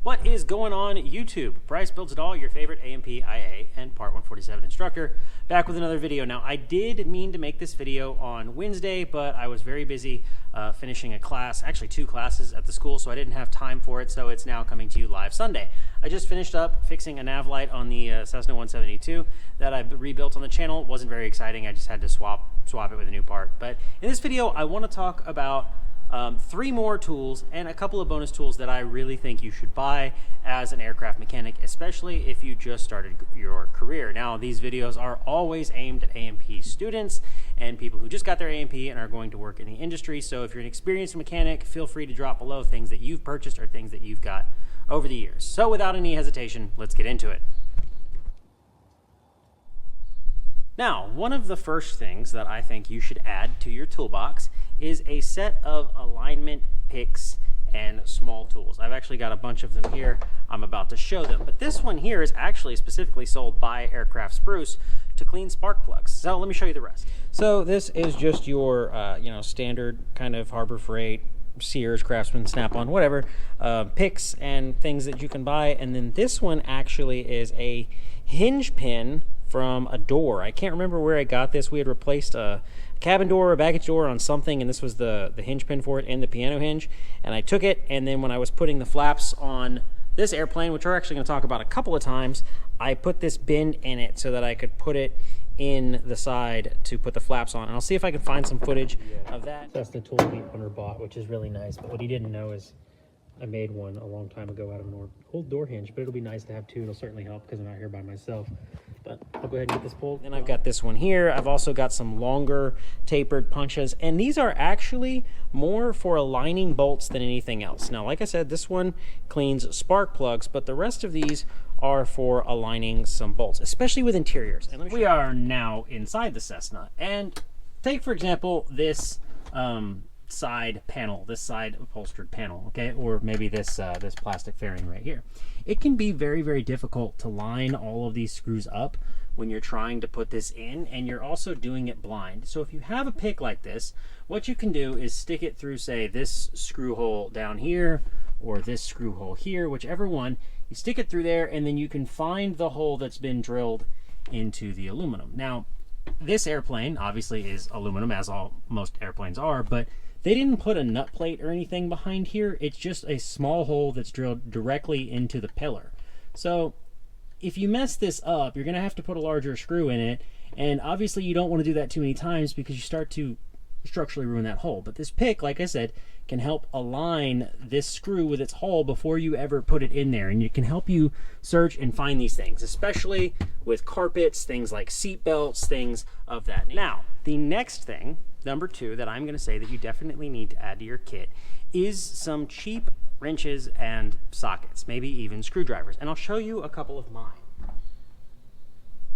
What is going on YouTube? Bryce Builds It All, your favorite A&P, IA, and Part 147 instructor, back with another video. Now, I did mean to make this video on Wednesday, but I was very busy finishing a class, actually 2 classes at the school, so I didn't have time for it, so it's now coming to you live Sunday. I just finished up fixing a nav light on the Cessna 172 that I rebuilt on the channel. It wasn't very exciting. I just had to swap it with a new part. But in this video, I want to talk about 3 more tools and a couple of bonus tools that I really think you should buy as an aircraft mechanic, especially if you just started your career. Now, these videos are always aimed at A&P students and people who just got their A&P and are going to work in the industry. So if you're an experienced mechanic, feel free to drop below things that you've purchased or things that you've got over the years. So without any hesitation, let's get into it. Now, one of the first things that I think you should add to your toolbox is a set of alignment picks and small tools. I've actually got a bunch of them here. I'm about to show them, but this one here is actually specifically sold by Aircraft Spruce to clean spark plugs. So let me show you the rest. So this is just your standard kind of Harbor Freight, Sears, Craftsman, Snap-on, whatever, picks and things that you can buy. And then this one actually is a hinge pin from a door. I can't remember where I got this. We had replaced a cabin door or a baggage door on something, and this was the hinge pin for it and the piano hinge. And I took it, and then when I was putting the flaps on this airplane, which we're actually going to talk about a couple of times, I put this bend in it so that I could put it in the side to put the flaps on. And I'll see if I can find some footage of that. That's the tool the owner bought, which is really nice. But what he didn't know is I made one a long time ago out of an old door hinge, but it'll be nice to have 2. It'll certainly help because I'm out here by myself. But I'll go ahead and get this pulled. Then I've got this one here. I've also got some longer tapered punches, and these are actually more for aligning bolts than anything else. Now, like I said, this one cleans spark plugs, but the rest of these are for aligning some bolts, especially with interiors. And we are now inside the Cessna, and take, for example, this side panel, this side upholstered panel, okay, or maybe this this plastic fairing right here. It can be very, very difficult to line all of these screws up when you're trying to put this in, and you're also doing it blind. So if you have a pick like this, what you can do is stick it through, say, this screw hole down here or this screw hole here, whichever one. You stick it through there, and then you can find the hole that's been drilled into the aluminum. Now, this airplane obviously is aluminum, as most airplanes are, but they didn't put a nut plate or anything behind here. It's just a small hole that's drilled directly into the pillar. So if you mess this up, you're going to have to put a larger screw in it. And obviously you don't want to do that too many times because you start to structurally ruin that hole. But this pick, like I said, can help align this screw with its hole before you ever put it in there. And it can help you search and find these things, especially with carpets, things like seat belts, things of that nature. Now, the next thing, number 2, that I'm going to say that you definitely need to add to your kit is some cheap wrenches and sockets, maybe even screwdrivers. And I'll show you a couple of mine.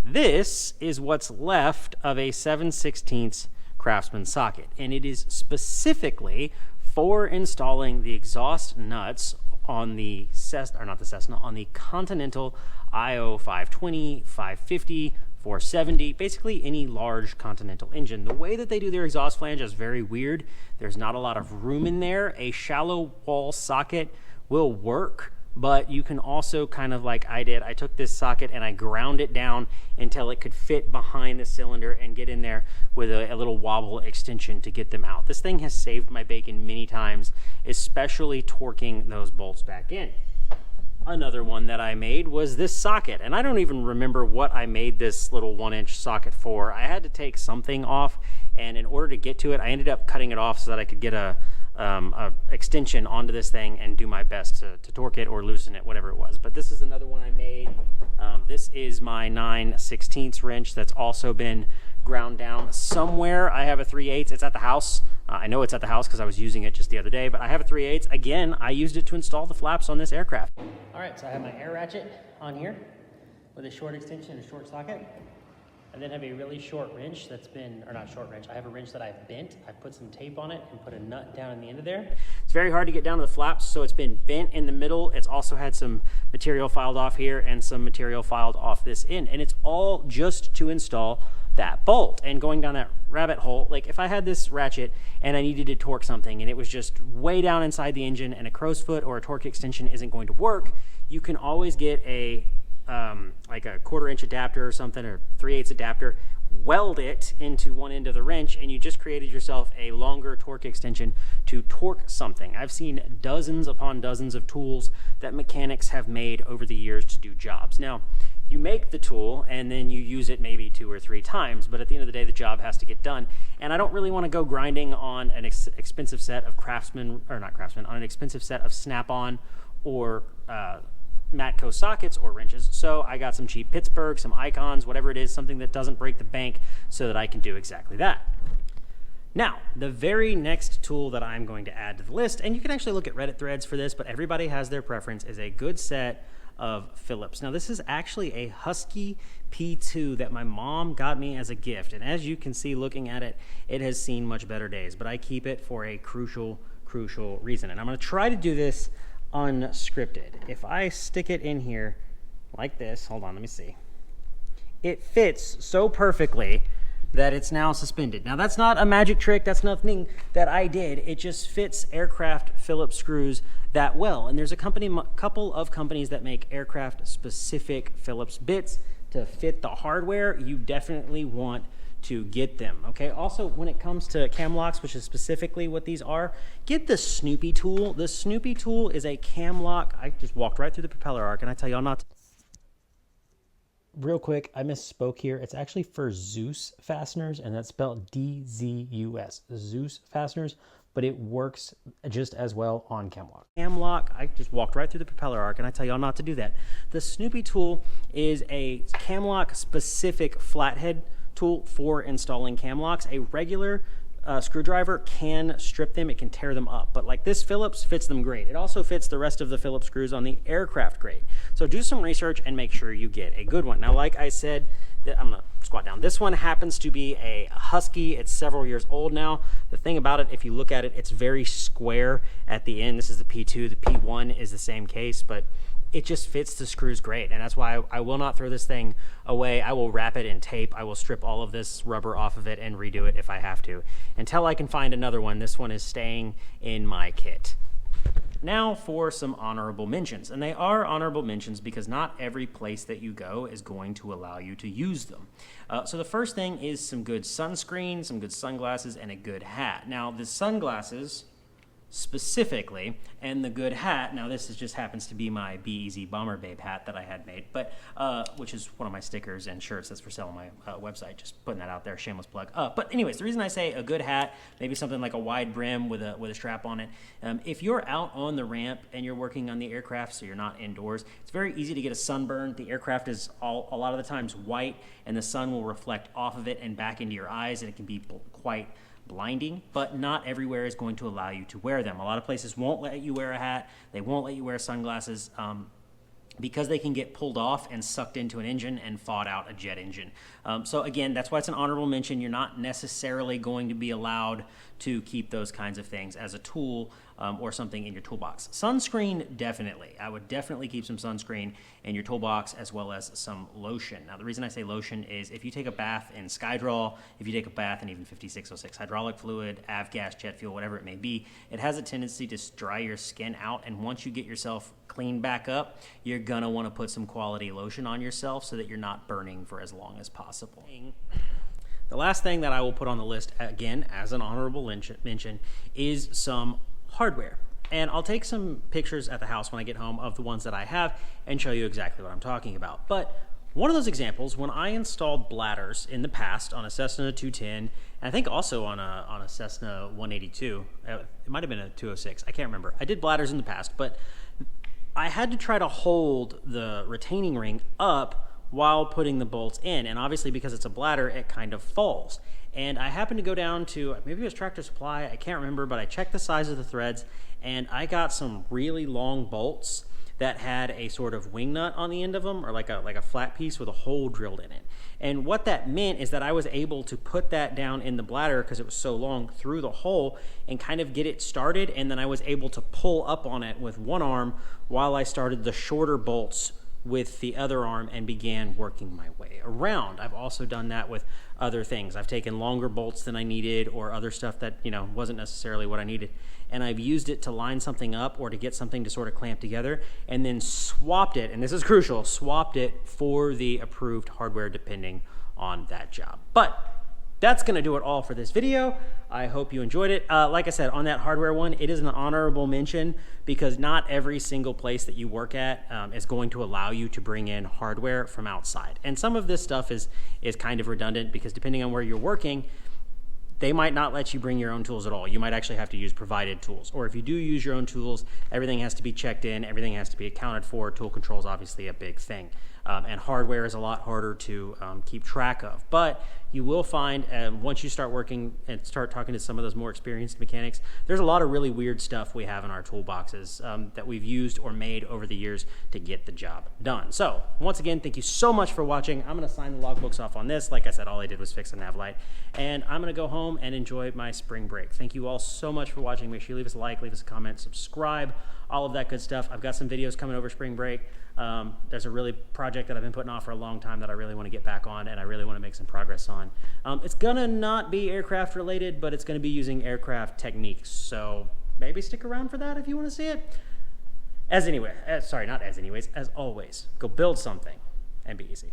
This is what's left of a 7/16 Craftsman socket, and it is specifically for installing the exhaust nuts on the on the Continental IO 520, 550, 470, basically any large Continental engine. The way that they do their exhaust flange is very weird. There's not a lot of room in there. A shallow wall socket will work, but you can also kind of like I did. I took this socket and I ground it down until it could fit behind the cylinder and get in there with a little wobble extension to get them out. This thing has saved my bacon many times, especially torquing those bolts back in. Another one that I made was this socket, and I don't even remember what I made this little 1-inch socket for. I had to take something off, and in order to get to it, I ended up cutting it off so that I could get a extension onto this thing and do my best to torque it or loosen it, whatever it was. But this is another one I made. This is my 9/16 wrench that's also been ground down somewhere. I have a 3/8. It's at the house. I know it's at the house because I was using it just the other day, but I have a 3/8. Again, I used it to install the flaps on this aircraft. All right, so I have my air ratchet on here with a short extension and a short socket. I then have a really short wrench that's been, or not short wrench, I have a wrench that I've bent. I put some tape on it and put a nut down in the end of there. It's very hard to get down to the flaps, so it's been bent in the middle. It's also had some material filed off here and some material filed off this end. And it's all just to install that bolt. And going down that rabbit hole, like if I had this ratchet and I needed to torque something and it was just way down inside the engine and a crow's foot or a torque extension isn't going to work, you can always get a like a 1/4 inch adapter or something, or 3/8 adapter, weld it into one end of the wrench, and you just created yourself a longer torque extension to torque something. I've seen dozens upon dozens of tools that mechanics have made over the years to do jobs. Now, you make the tool and then you use it maybe 2 or 3 times, but at the end of the day, the job has to get done. And I don't really want to go grinding on an expensive set of on an expensive set of Snap-on or Matco sockets or wrenches. So I got some cheap Pittsburgh, some Icons, whatever it is, something that doesn't break the bank, so that I can do exactly that. Now, the very next tool that I'm going to add to the list, and you can actually look at Reddit threads for this, but everybody has their preference, is a good set of Phillips. Now, this is actually a Husky P2 that my mom got me as a gift, and as you can see looking at it, it has seen much better days, but I keep it for a crucial reason. And I'm going to try to do this unscripted. If I stick it in here like this, hold on, let me see. It fits so perfectly that it's now suspended. Now, that's not a magic trick. That's nothing that I did. It just fits aircraft Phillips screws that well. And there's a couple of companies that make aircraft specific Phillips bits to fit the hardware. You definitely want to get them, okay? Also, when it comes to cam locks, which is specifically what these are, get the Snoopy tool. The Snoopy tool is a cam lock. I just walked right through the propeller arc, and I tell y'all not to. Real quick, I misspoke here. It's actually for Zeus fasteners, and that's spelled D-Z-U-S, Zeus fasteners, but it works just as well on cam lock. Cam lock, I just walked right through the propeller arc, and I tell y'all not to do that. The Snoopy tool is a cam lock specific flathead tool for installing cam locks. A regular screwdriver can strip them, it can tear them up, but like this Phillips fits them great. It also fits the rest of the Phillips screws on the aircraft great. So do some research and make sure you get a good one. Now, like I said, I'm gonna squat down. This one happens to be a Husky. It's several years old now. The thing about it, if you look at it, it's very square at the end. This is the P2. The P1 is the same case, but it just fits the screws great, and that's why I will not throw this thing away. I will wrap it in tape. I will strip all of this rubber off of it and redo it if I have to, until I can find another one. This one is staying in my kit. Now for some honorable mentions, and they are honorable mentions because not every place that you go is going to allow you to use them. So the first thing is some good sunscreen, some good sunglasses, and a good hat. Now the sunglasses specifically, and the good hat, now this just happens to be my Be Easy Bomber Babe hat that I had made, but which is one of my stickers and shirts that's for sale on my website. Just putting that out there, shameless plug. But anyways, the reason I say a good hat, maybe something like a wide brim with a strap on it, if you're out on the ramp and you're working on the aircraft, so you're not indoors, it's very easy to get a sunburn. The aircraft is a lot of the times white, and the sun will reflect off of it and back into your eyes, and it can be quite blinding, but not everywhere is going to allow you to wear them. A lot of places won't let you wear a hat. They won't let you wear sunglasses because they can get pulled off and sucked into an engine and fought out a jet engine. So again, that's why it's an honorable mention. You're not necessarily going to be allowed to keep those kinds of things as a tool or something in your toolbox. Sunscreen, definitely. I would definitely keep some sunscreen in your toolbox, as well as some lotion. Now, the reason I say lotion is if you take a bath in Skydraw, if you take a bath in even 5606 hydraulic fluid, avgas, jet fuel, whatever it may be, it has a tendency to dry your skin out, and once you get yourself cleaned back up, you're gonna wanna put some quality lotion on yourself so that you're not burning for as long as possible. The last thing that I will put on the list, again, as an honorable mention, is some hardware. And I'll take some pictures at the house when I get home of the ones that I have and show you exactly what I'm talking about. But one of those examples, when I installed bladders in the past on a Cessna 210, and I think also on a Cessna 182, it might have been a 206, I can't remember. I did bladders in the past, but I had to try to hold the retaining ring up while putting the bolts in, and obviously because it's a bladder, it kind of falls. And I happened to go down to, maybe it was Tractor Supply, I can't remember, but I checked the size of the threads, and I got some really long bolts that had a sort of wing nut on the end of them, or like a flat piece with a hole drilled in it. And what that meant is that I was able to put that down in the bladder, because it was so long, through the hole and kind of get it started, and then I was able to pull up on it with one arm while I started the shorter bolts with the other arm and began working my way around. I've also done that with other things. I've taken longer bolts than I needed or other stuff that, you know, wasn't necessarily what I needed, and I've used it to line something up or to get something to sort of clamp together, and then swapped it, and this is crucial, swapped it for the approved hardware depending on that job. But that's going to do it all for this video. I hope you enjoyed it. Like I said, on that hardware one, it is an honorable mention because not every single place that you work at is going to allow you to bring in hardware from outside. And some of this stuff is kind of redundant because depending on where you're working, they might not let you bring your own tools at all. You might actually have to use provided tools. Or if you do use your own tools, everything has to be checked in, everything has to be accounted for. Tool control is obviously a big thing. And hardware is a lot harder to keep track of. But you will find once you start working and start talking to some of those more experienced mechanics, there's a lot of really weird stuff we have in our toolboxes that we've used or made over the years to get the job done. So once again, thank you so much for watching. I'm going to sign the logbooks off on this. Like I said, all I did was fix a nav light. And I'm going to go home and enjoy my spring break. Thank you all so much for watching. Make sure you leave us a like, leave us a comment, subscribe, all of that good stuff. I've got some videos coming over spring break. There's a really project that I've been putting off for a long time that I really want to get back on and I really want to make some progress on. It's gonna not be aircraft related, but it's gonna be using aircraft techniques. So maybe stick around for that if you want to see it. As always, go build something and be easy.